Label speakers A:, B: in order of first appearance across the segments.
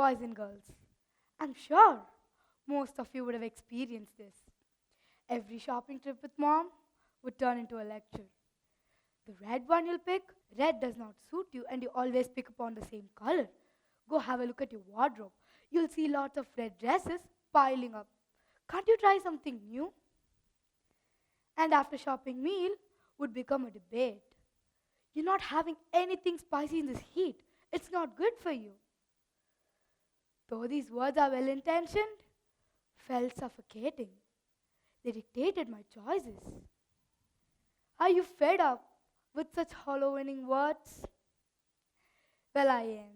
A: boys and girls, I'm sure most of you would have experienced this. Every shopping trip with mom would turn into a lecture. The red one you'll pick, red does not suit you, and you always pick upon the same color. Go have a look at your wardrobe. You'll see lots of red dresses piling up. Can't you try something new? And after shopping meal would become a debate. You're not having anything spicy in this heat. It's not good for you. Though these words are well intentioned, felt suffocating. They dictated my choices. Are you fed up with such hollow winning words? Well, I am.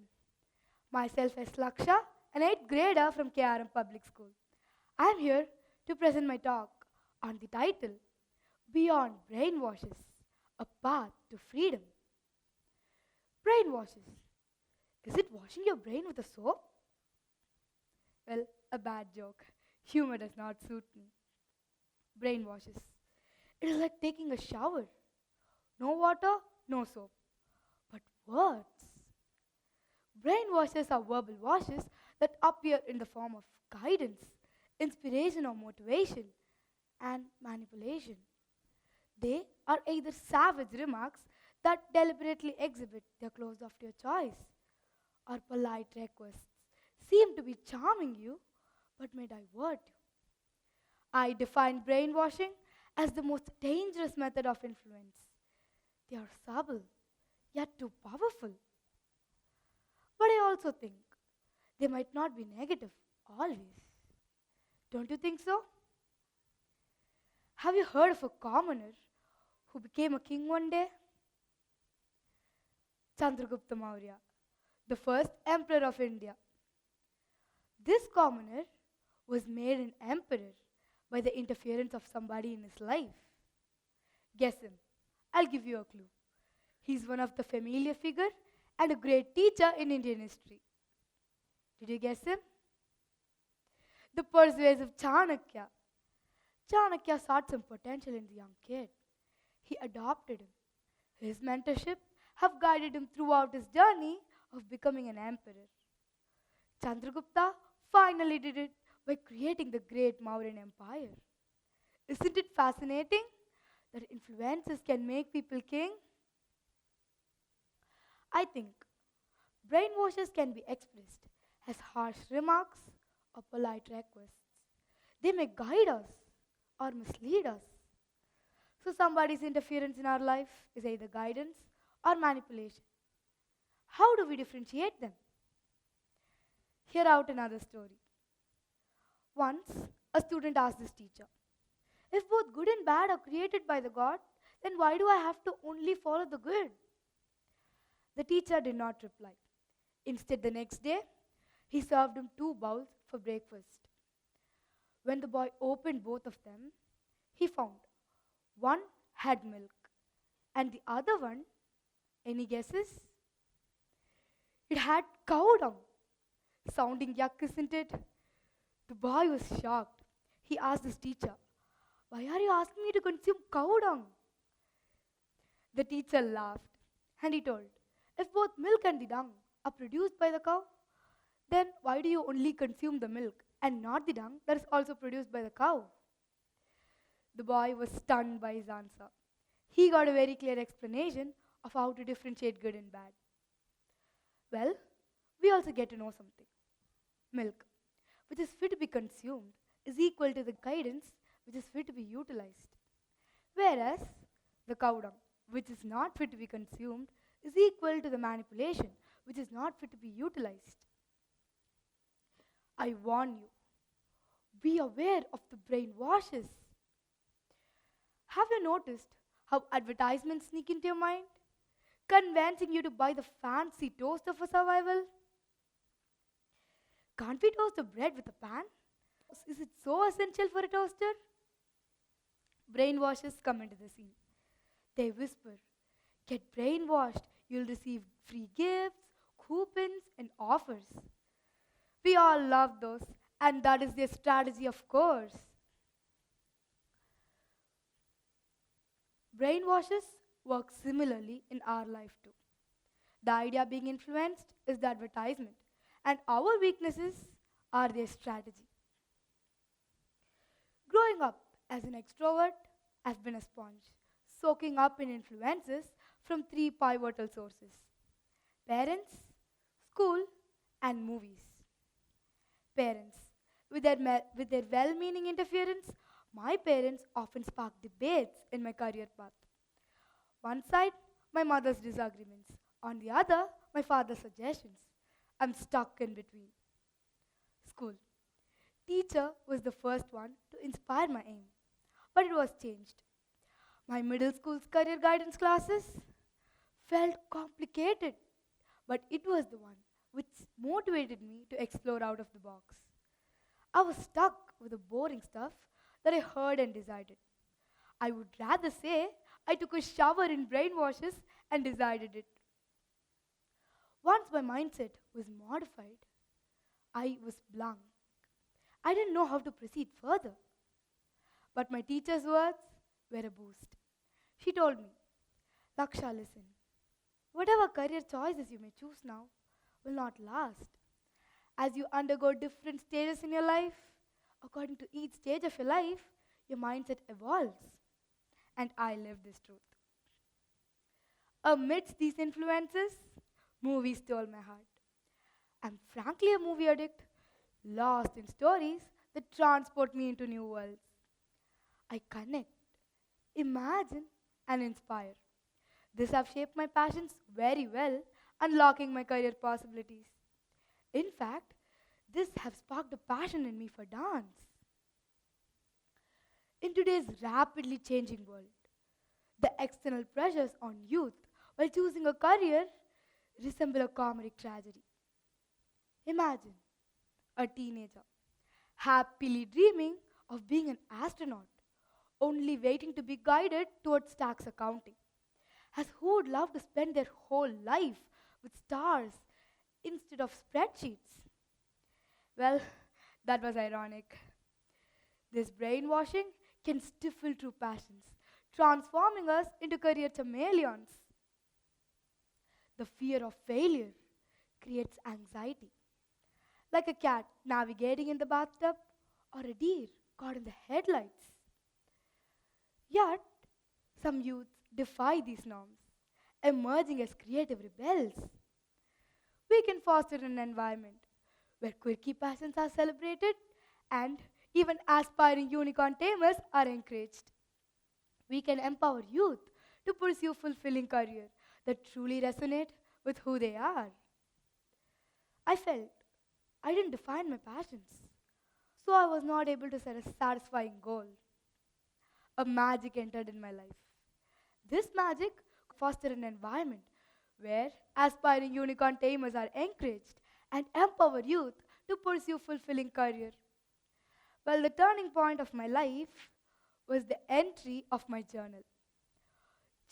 A: Myself as Laksha, an 8th grader from KRM Public School. I am here to present my talk on the title Beyond Brainwashes, a Path to Freedom. Brainwashes. Is it washing your brain with a soap? Well, a bad joke. Humor does not suit me. Brainwashes. It is like taking a shower. No water, no soap. But words. Brainwashes are verbal washes that appear in the form of guidance, inspiration or motivation, and manipulation. They are either savage remarks that deliberately exhibit their closed off to your choice, or polite requests seem to be charming you but may divert you. I define brainwashing as the most dangerous method of influence. They are subtle, yet too powerful. But I also think they might not be negative always. Don't you think so? Have you heard of a commoner who became a king one day? Chandragupta Maurya, the first emperor of India. This commoner was made an emperor by the interference of somebody in his life. Guess him. I'll give you a clue. He's one of the familiar figure and a great teacher in Indian history. Did you guess him? The persuasive Chanakya. Chanakya saw some potential in the young kid. He adopted him. His mentorship have guided him throughout his journey of becoming an emperor. Chandragupta finally did it by creating the great Mauryan Empire. Isn't it fascinating that influences can make people king? I think brainwashes can be expressed as harsh remarks or polite requests. They may guide us or mislead us. So somebody's interference in our life is either guidance or manipulation. How do we differentiate them? Hear out another story. Once, a student asked his teacher, if both good and bad are created by the God, then why do I have to only follow the good? The teacher did not reply. Instead, the next day, he served him 2 bowls for breakfast. When the boy opened both of them, he found one had milk and the other one, any guesses? It had cow dung. Sounding yuck, isn't it? The boy was shocked. He asked his teacher, why are you asking me to consume cow dung? The teacher laughed and he told, if both milk and the dung are produced by the cow, then why do you only consume the milk and not the dung that is also produced by the cow? The boy was stunned by his answer. He got a very clear explanation of how to differentiate good and bad. Well, we also get to know something. Milk, which is fit to be consumed, is equal to the guidance which is fit to be utilized. Whereas the cow dung, which is not fit to be consumed, is equal to the manipulation which is not fit to be utilized. I warn you, be aware of the brainwashes. Have you noticed how advertisements sneak into your mind, convincing you to buy the fancy toaster for survival? Can't we toast the bread with a pan? Is it so essential for a toaster? Brainwashes come into the scene. They whisper, get brainwashed, you'll receive free gifts, coupons, and offers. We all love those, and that is their strategy, of course. Brainwashes work similarly in our life too. The idea being influenced is the advertisement, and our weaknesses are their strategy. Growing up as an extrovert, I've been a sponge, soaking up in influences from three pivotal sources: parents, school, and movies. Parents. With their well meaning interference, my parents often spark debates in my career path. One side, my mother's disagreements. On the other, my father's suggestions. I'm stuck in between. School. Teacher was the first one to inspire my aim, but it was changed. My middle school's career guidance classes felt complicated, but it was the one which motivated me to explore out of the box. I was stuck with the boring stuff that I heard and decided. I would rather say I took a shower in brainwashes and decided it. Once my mindset was modified, I was blank. I didn't know how to proceed further. But my teacher's words were a boost. She told me, Laksha, listen, whatever career choices you may choose now will not last. As you undergo different stages in your life, according to each stage of your life, your mindset evolves. And I live this truth. Amidst these influences, movies stole my heart. I'm frankly a movie addict, lost in stories that transport me into new worlds. I connect, imagine, and inspire. This have shaped my passions very well, unlocking my career possibilities. In fact, this have sparked a passion in me for dance. In today's rapidly changing world, the external pressures on youth while choosing a career resemble a comedic tragedy. Imagine a teenager happily dreaming of being an astronaut, only waiting to be guided towards tax accounting, as who would love to spend their whole life with stars instead of spreadsheets? Well, that was ironic. This brainwashing can stifle true passions, transforming us into career chameleons. The fear of failure creates anxiety, like a cat navigating in the bathtub or a deer caught in the headlights. Yet, some youths defy these norms, emerging as creative rebels. We can foster an environment where quirky passions are celebrated and even aspiring unicorn tamers are encouraged. We can empower youth to pursue fulfilling careers that truly resonate with who they are. I felt I didn't define my passions, so I was not able to set a satisfying goal. A magic entered in my life. This magic fostered an environment where aspiring unicorn tamers are encouraged and empower youth to pursue fulfilling career. Well, the turning point of my life was the entry of my journal.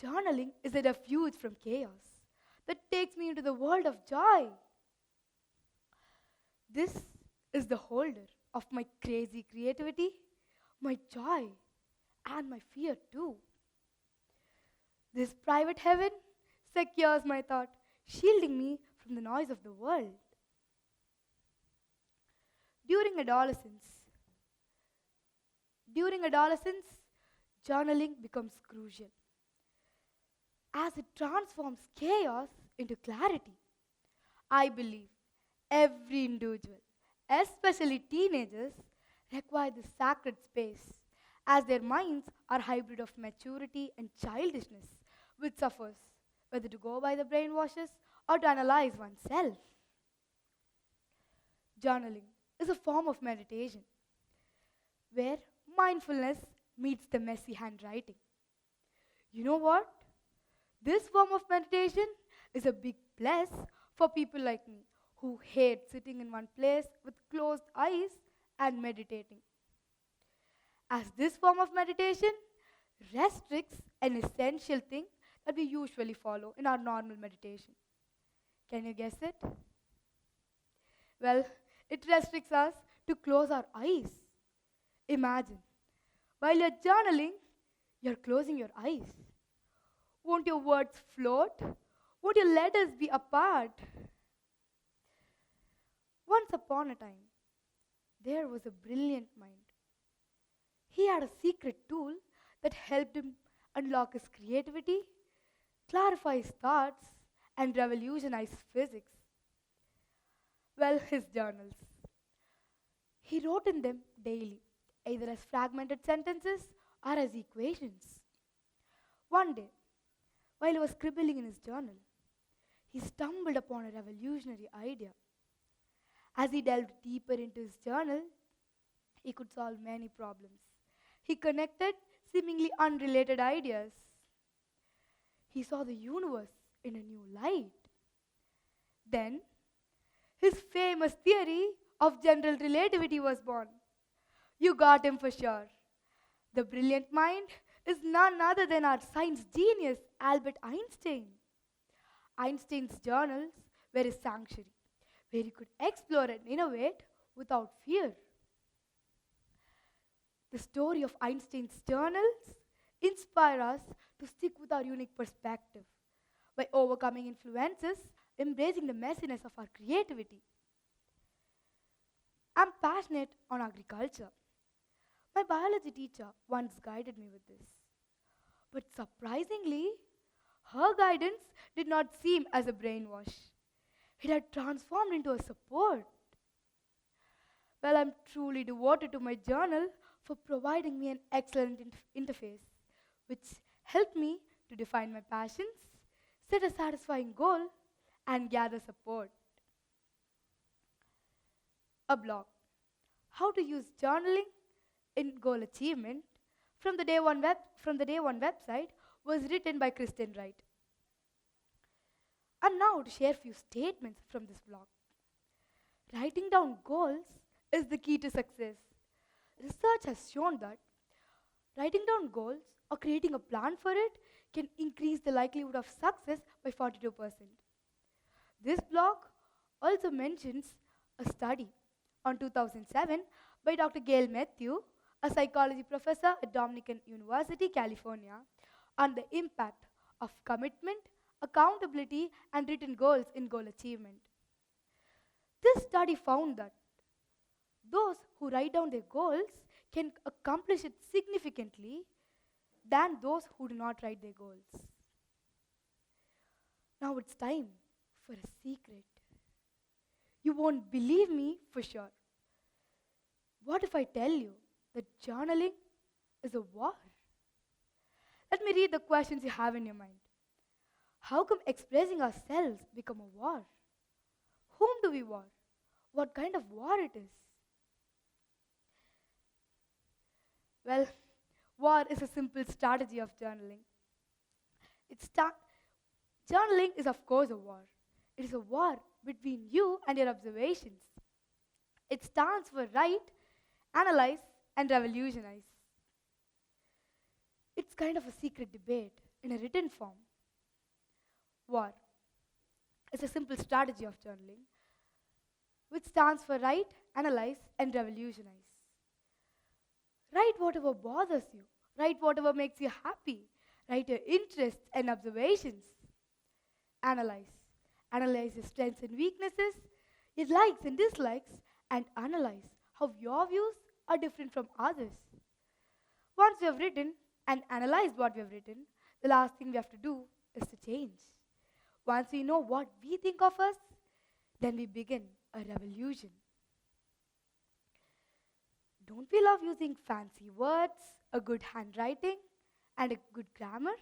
A: Journaling is a refuge from chaos that takes me into the world of joy. This is the holder of my crazy creativity, my joy, and my fear too. This private heaven secures my thought, shielding me from the noise of the world. During adolescence, during adolescence, journaling becomes crucial as it transforms chaos into clarity. I believe every individual, especially teenagers, require this sacred space as their minds are hybrid of maturity and childishness, which suffers whether to go by the brainwashes or to analyze oneself. Journaling is a form of meditation where mindfulness meets the messy handwriting. You know what? This form of meditation is a big plus for people like me who hate sitting in one place with closed eyes and meditating. As this form of meditation restricts an essential thing that we usually follow in our normal meditation. Can you guess it? Well, it restricts us to close our eyes. Imagine, while you're journaling, you're closing your eyes. Won't your words float? Won't your letters be apart? Once upon a time, there was a brilliant mind. He had a secret tool that helped him unlock his creativity, clarify his thoughts, and revolutionize physics. Well, his journals. He wrote in them daily, either as fragmented sentences or as equations. One day, while he was scribbling in his journal, he stumbled upon a revolutionary idea. As he delved deeper into his journal, he could solve many problems. He connected seemingly unrelated ideas. He saw the universe in a new light. Then, his famous theory of general relativity was born. You got him for sure. The brilliant mind is none other than our science genius, Albert Einstein. Einstein's journals were his sanctuary, where he could explore and innovate without fear. The story of Einstein's journals inspire us to stick with our unique perspective by overcoming influences, embracing the messiness of our creativity. I'm passionate on agriculture. My biology teacher once guided me with this. But surprisingly, her guidance did not seem as a brainwash. It had transformed into a support. Well, I'm truly devoted to my journal for providing me an excellent interface, which helped me to define my passions, set a satisfying goal, and gather support. A blog. How to use journaling in goal achievement from the day one website was written by Kristen Wright. And now to share a few statements from this blog. Writing down goals is the key to success. Research has shown that writing down goals or creating a plan for it can increase the likelihood of success by 42%. This blog also mentions a study on 2007 by Dr. Gail Matthew, a psychology professor at Dominican University, California, on the impact of commitment, accountability, and written goals in goal achievement. This study found that those who write down their goals can accomplish it significantly than those who do not write their goals. Now it's time for a secret. You won't believe me for sure. What if I tell you that journaling is a war? Let me read the questions you have in your mind. How come expressing ourselves become a war? Whom do we war? What kind of war it is? Well, war is a simple strategy of journaling. Journaling is, of course, a war. It is a war between you and your observations. It stands for write, analyze, and revolutionize. It's kind of a secret debate in a written form. War is a simple strategy of journaling, which stands for write, analyze, and revolutionize. Write whatever bothers you. Write whatever makes you happy. Write your interests and observations. Analyze. Analyze your strengths and weaknesses, your likes and dislikes, and analyze how your views are different from others. Once we have written and analyzed what we have written, the last thing we have to do is to change. Once we know what we think of us, then we begin a revolution. Don't we love using fancy words, a good handwriting, and a good grammar?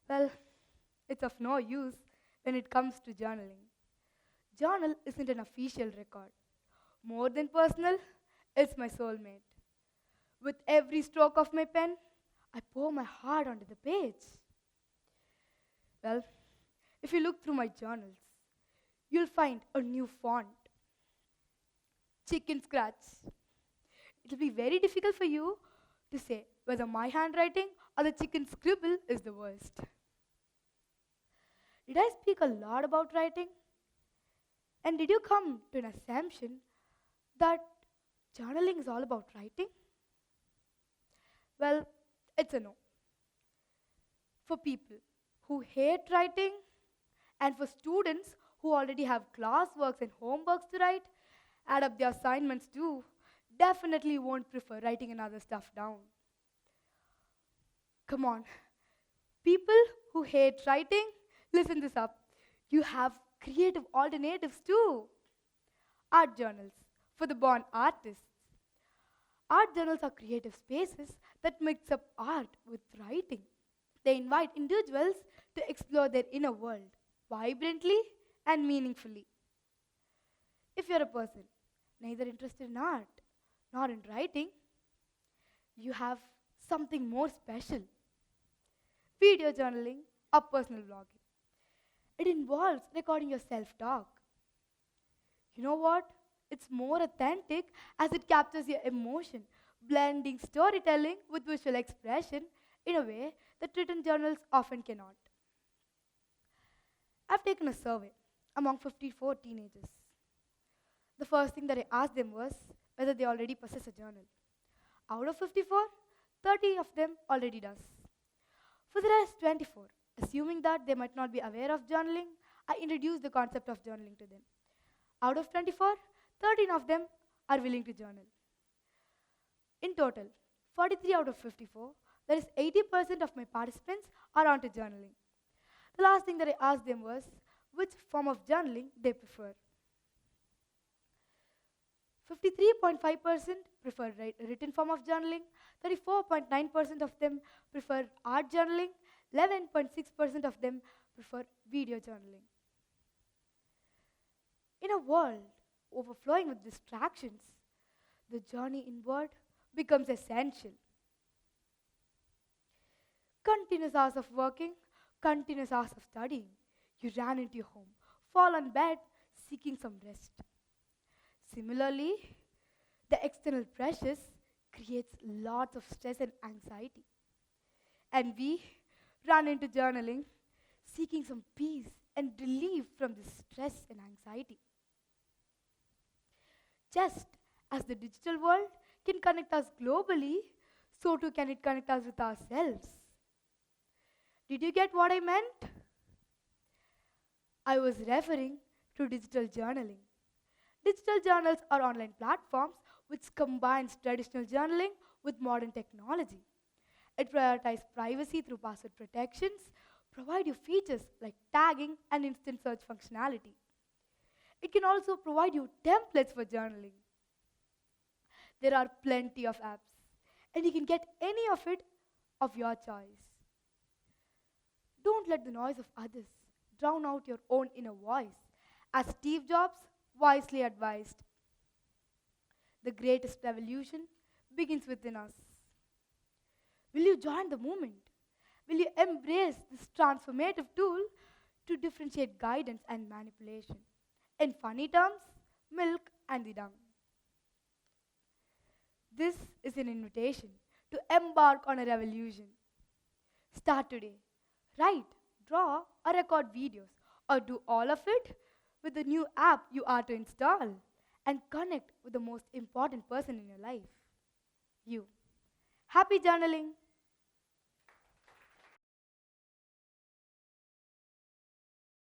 A: Well, it's of no use when it comes to journaling. Journal isn't an official record. More than personal, it's my soulmate. With every stroke of my pen, I pour my heart onto the page. Well, if you look through my journals, you'll find a new font. Chicken scratch. It'll be very difficult for you to say whether my handwriting or the chicken scribble is the worst. Did I speak a lot about writing? And did you come to an assumption that journaling is all about writing? Well, it's a no. For people who hate writing and for students who already have classworks and homeworks to write, add up the assignments too, definitely won't prefer writing another stuff down. Come on, people who hate writing, listen this up. You have creative alternatives too. Art journals for the born artists. Art journals are creative spaces that mix up art with writing. They invite individuals to explore their inner world vibrantly and meaningfully. If you're a person neither interested in art nor in writing, you have something more special: video journaling or personal blogging. It involves recording your self talk. You know what? It's more authentic as it captures your emotion, blending storytelling with visual expression in a way that written journals often cannot. I've taken a survey among 54 teenagers. The first thing that I asked them was whether they already possess a journal. Out of 54, 30 of them already does. For the rest 24, assuming that they might not be aware of journaling, I introduced the concept of journaling to them. Out of 24, 13 of them are willing to journal. In total, 43 out of 54, that is 80% of my participants are onto journaling. The last thing that I asked them was which form of journaling they prefer. 53.5% prefer written form of journaling, 34.9% of them prefer art journaling, 11.6% of them prefer video journaling. In a world overflowing with distractions, the journey inward becomes essential. Continuous hours of working, continuous hours of studying. You ran into your home, fall on bed, seeking some rest. Similarly, the external pressures creates lots of stress and anxiety. And we run into journaling, seeking some peace and relief from this stress and anxiety. Just as the digital world can connect us globally, so too can it connect us with ourselves. Did you get what I meant? I was referring to digital journaling. Digital journals are online platforms which combines traditional journaling with modern technology. It prioritizes privacy through password protections, provide you features like tagging and instant search functionality. It can also provide you templates for journaling. There are plenty of apps, and you can get any of it of your choice. Don't let the noise of others drown out your own inner voice, as Steve Jobs wisely advised. The greatest revolution begins within us. Will you join the movement? Will you embrace this transformative tool to differentiate guidance and manipulation? In funny terms, milk and the dung. This is an invitation to embark on a revolution. Start today. Write, draw, or record videos, or do all of it with the new app you are to install, and connect with the most important person in your life, you. Happy journaling!